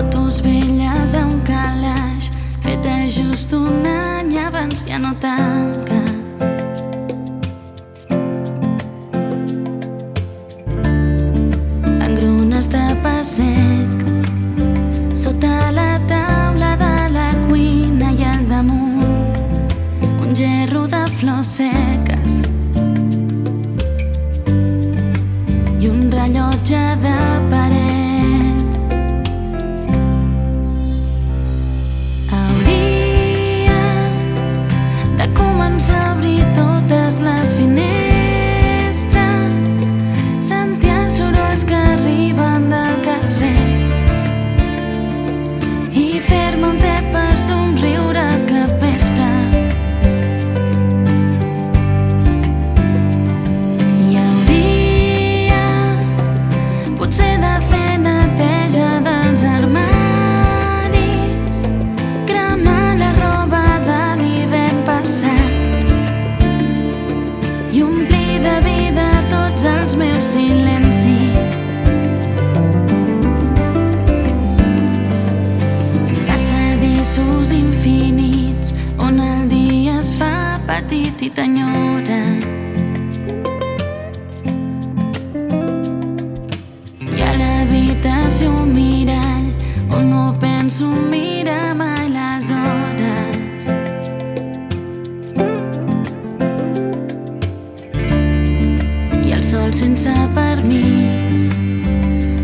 Fotos velles a un calaix, feta just un any abans ja no tanca. Engrunes de pa sec sota la taula de la cuina i al damunt un gerro de flors seques i un rellotge de paret. Hauria de començar a obrir totes les finestres, sentir els sorolls que arriben del carrer i fer-me un te per somriure cap vespre. I hauria potser de fer neteja dels armaris, cremar la roba de l'hivern passat i omplir de vida tots els meus silencis. Passadissos infinits on el dia es fa petit i t'enyora, i a l'habitació un mirall on no penso mirar mai les hores. I el sol sense permís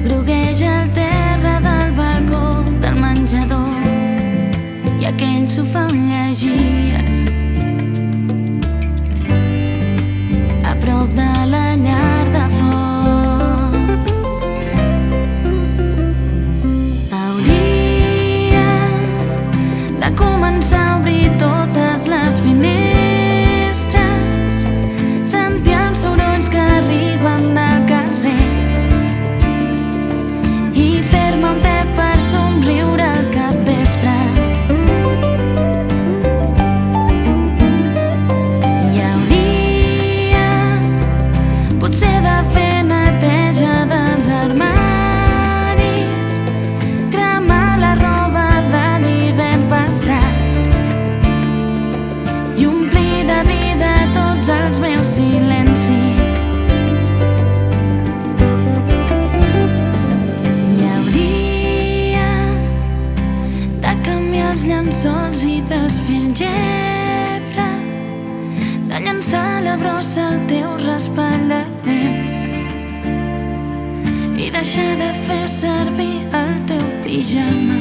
grogueja el terra del balcó del menjador i aquell sofà on llegies a prop de la llar de foc. Hauria de començar a obrir totes les finestres, sentir els sorolls que arriben del carrer i fer-me un te per somriure al capvespre. I hauria potser de fer neteja dels armaris, cremar la roba de l'hivern passat i omplir de vida tots els meus silencis. I hauria de canviar els llençols i desfer el gebre, de llançar la brossa als teus raspallaments i deixar de fer servir el teu pijama.